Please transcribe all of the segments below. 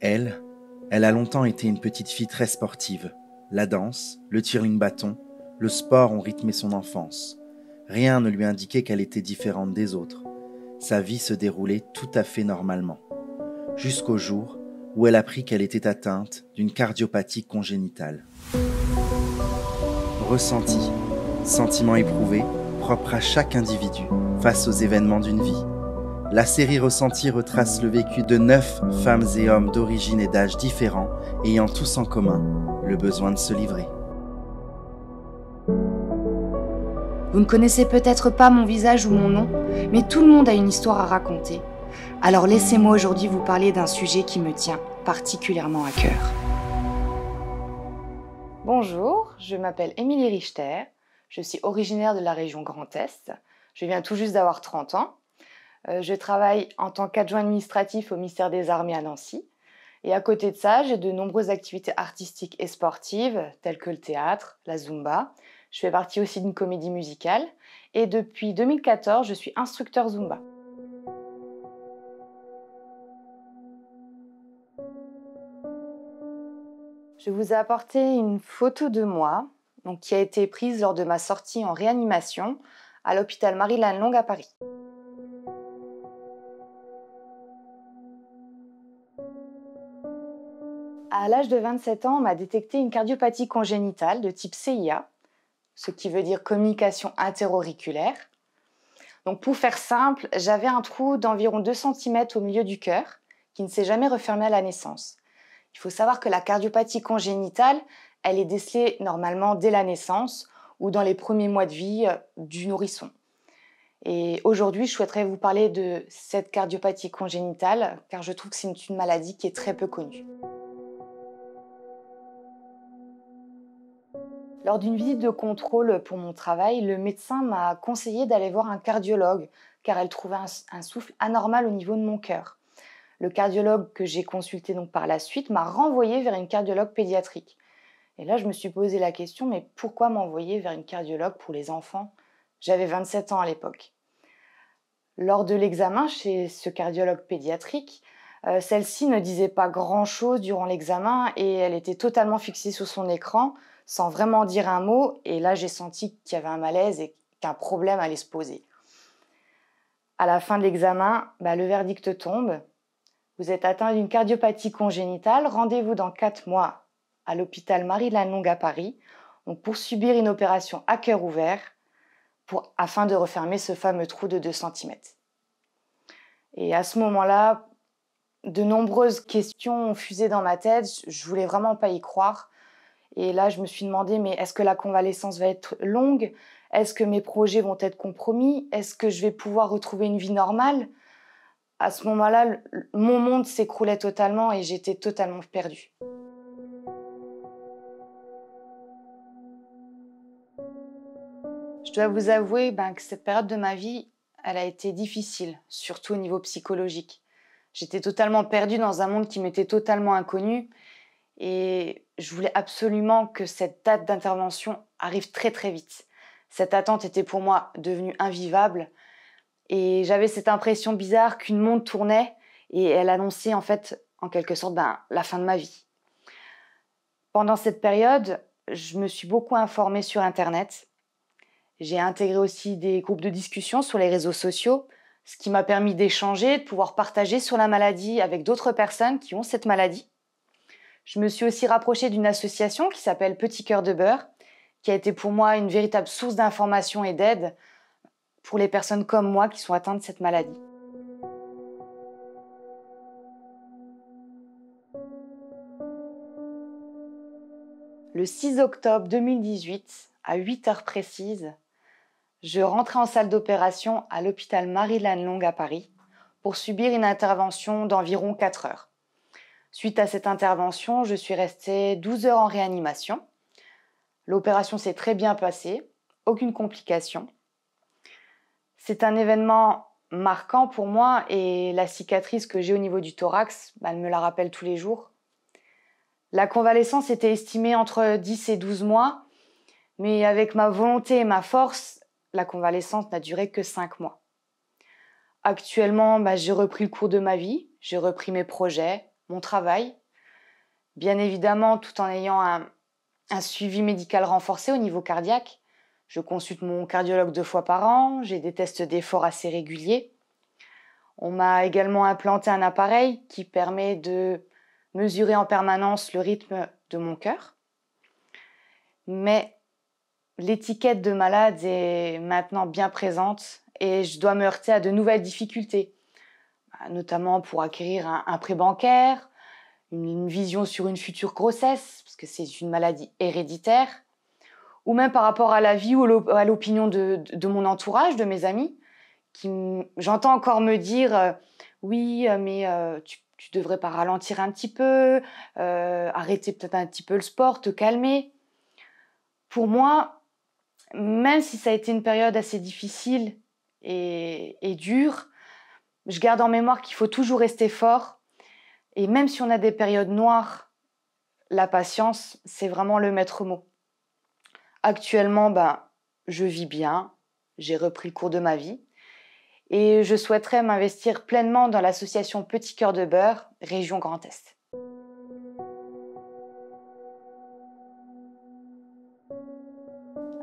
Elle, elle a longtemps été une petite fille très sportive. La danse, le tir-bâton, le sport ont rythmé son enfance. Rien ne lui indiquait qu'elle était différente des autres. Sa vie se déroulait tout à fait normalement. Jusqu'au jour où elle apprit qu'elle était atteinte d'une cardiopathie congénitale. Ressenti, sentiment éprouvé, propre à chaque individu face aux événements d'une vie. La série Ressenti retrace le vécu de 9 femmes et hommes d'origine et d'âge différents, ayant tous en commun le besoin de se livrer. Vous ne connaissez peut-être pas mon visage ou mon nom, mais tout le monde a une histoire à raconter. Alors laissez-moi aujourd'hui vous parler d'un sujet qui me tient particulièrement à cœur. Bonjour, je m'appelle Émilie Richter, je suis originaire de la région Grand Est, je viens tout juste d'avoir 30 ans. Je travaille en tant qu'adjoint administratif au ministère des Armées à Nancy. Et à côté de ça, j'ai de nombreuses activités artistiques et sportives, telles que le théâtre, la Zumba. Je fais partie aussi d'une comédie musicale. Et depuis 2014, je suis instructeur Zumba. Je vous ai apporté une photo de moi, qui a été prise lors de ma sortie en réanimation à l'hôpital Marie-Lannelongue à Paris. À l'âge de 27 ans, on m'a détecté une cardiopathie congénitale de type CIA, ce qui veut dire communication interauriculaire. Donc pour faire simple, j'avais un trou d'environ 2 cm au milieu du cœur qui ne s'est jamais refermé à la naissance. Il faut savoir que la cardiopathie congénitale, elle est décelée normalement dès la naissance ou dans les premiers mois de vie du nourrisson. Et aujourd'hui, je souhaiterais vous parler de cette cardiopathie congénitale car je trouve que c'est une maladie qui est très peu connue. Lors d'une visite de contrôle pour mon travail, le médecin m'a conseillé d'aller voir un cardiologue car elle trouvait un souffle anormal au niveau de mon cœur. Le cardiologue que j'ai consulté donc par la suite m'a renvoyé vers une cardiologue pédiatrique. Et là, je me suis posé la question, mais pourquoi m'envoyer vers une cardiologue pour les enfants? J'avais 27 ans à l'époque. Lors de l'examen chez ce cardiologue pédiatrique, celle-ci ne disait pas grand-chose durant l'examen et elle était totalement fixée sur son écran sans vraiment dire un mot. Et là, j'ai senti qu'il y avait un malaise et qu'un problème allait se poser. À la fin de l'examen, le verdict tombe. Vous êtes atteint d'une cardiopathie congénitale. Rendez-vous dans 4 mois à l'hôpital Marie-Lannelongue à Paris pour subir une opération à cœur ouvert afin de refermer ce fameux trou de 2 cm. Et à ce moment-là, de nombreuses questions ont fusé dans ma tête. Je voulais vraiment pas y croire. Et là, je me suis demandé, mais est-ce que la convalescence va être longue? Est-ce que mes projets vont être compromis? Est-ce que je vais pouvoir retrouver une vie normale? À ce moment-là, mon monde s'écroulait totalement et j'étais totalement perdue. Je dois vous avouer que cette période de ma vie, elle a été difficile, surtout au niveau psychologique. J'étais totalement perdue dans un monde qui m'était totalement inconnu et je voulais absolument que cette date d'intervention arrive très très vite. Cette attente était pour moi devenue invivable et j'avais cette impression bizarre qu'une montre tournait et elle annonçait en fait, en quelque sorte, la fin de ma vie. Pendant cette période, je me suis beaucoup informée sur Internet. J'ai intégré aussi des groupes de discussion sur les réseaux sociaux, ce qui m'a permis d'échanger, de pouvoir partager sur la maladie avec d'autres personnes qui ont cette maladie. Je me suis aussi rapprochée d'une association qui s'appelle Petit Cœur de Beurre, qui a été pour moi une véritable source d'information et d'aide pour les personnes comme moi qui sont atteintes de cette maladie. Le 6 octobre 2018, à 8 heures précises, je rentrais en salle d'opération à l'hôpital Marie-Lannelongue à Paris pour subir une intervention d'environ 4 heures. Suite à cette intervention, je suis restée 12 heures en réanimation. L'opération s'est très bien passée, aucune complication. C'est un événement marquant pour moi et la cicatrice que j'ai au niveau du thorax, elle me la rappelle tous les jours. La convalescence était estimée entre 10 et 12 mois, mais avec ma volonté et ma force, la convalescence n'a duré que 5 mois. Actuellement, j'ai repris le cours de ma vie, j'ai repris mes projets, mon travail, bien évidemment tout en ayant un suivi médical renforcé au niveau cardiaque. Je consulte mon cardiologue 2 fois par an, j'ai des tests d'effort assez réguliers. On m'a également implanté un appareil qui permet de mesurer en permanence le rythme de mon cœur. Mais l'étiquette de malade est maintenant bien présente et je dois me heurter à de nouvelles difficultés, notamment pour acquérir un prêt bancaire, une vision sur une future grossesse, parce que c'est une maladie héréditaire, ou même par rapport à la vie ou à l'opinion de mon entourage, de mes amis, j'entends encore me dire oui, mais tu devrais pas ralentir un petit peu, arrêter peut-être un petit peu le sport, te calmer. Pour moi, même si ça a été une période assez difficile et dure, je garde en mémoire qu'il faut toujours rester fort. Et même si on a des périodes noires, la patience, c'est vraiment le maître mot. Actuellement, je vis bien, j'ai repris le cours de ma vie et je souhaiterais m'investir pleinement dans l'association Petit Cœur de Beurre, région Grand Est.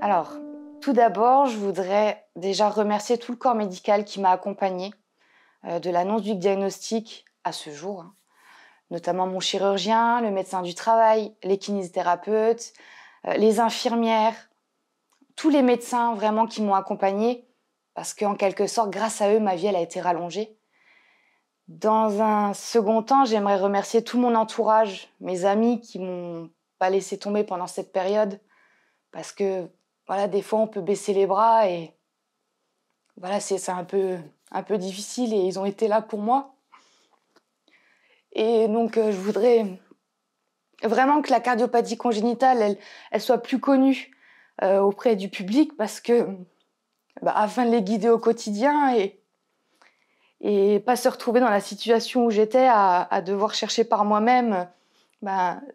Alors, tout d'abord, je voudrais déjà remercier tout le corps médical qui m'a accompagnée de l'annonce du diagnostic à ce jour, notamment mon chirurgien, le médecin du travail, les kinésithérapeutes, les infirmières, tous les médecins vraiment qui m'ont accompagnée, parce qu'en quelque sorte, grâce à eux, ma vie elle a été rallongée. Dans un second temps, j'aimerais remercier tout mon entourage, mes amis qui m'ont pas laissé tomber pendant cette période, parce que voilà, des fois on peut baisser les bras et voilà, c'est un peu difficile et ils ont été là pour moi. Et donc je voudrais vraiment que la cardiopathie congénitale, elle soit plus connue auprès du public parce que afin de les guider au quotidien et pas se retrouver dans la situation où j'étais à devoir chercher par moi-même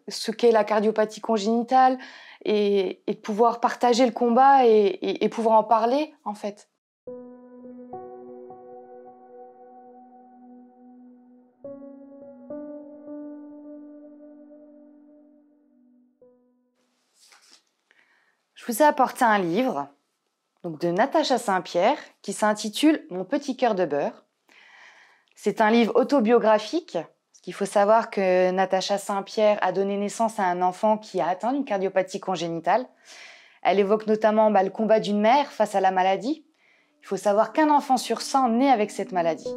ce qu'est la cardiopathie congénitale et pouvoir partager le combat et pouvoir en parler, en fait. Je vous ai apporté un livre donc de Natacha Saint-Pierre qui s'intitule « Mon petit cœur de beurre ». C'est un livre autobiographique, parce qu'il faut savoir que Natacha Saint-Pierre a donné naissance à un enfant qui a atteint une cardiopathie congénitale. Elle évoque notamment le combat d'une mère face à la maladie. Il faut savoir qu'un enfant sur 100 naît avec cette maladie.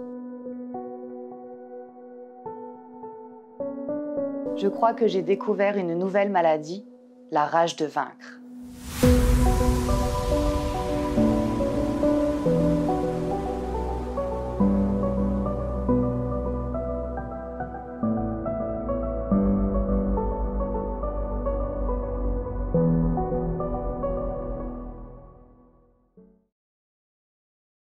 Je crois que j'ai découvert une nouvelle maladie, la rage de vaincre.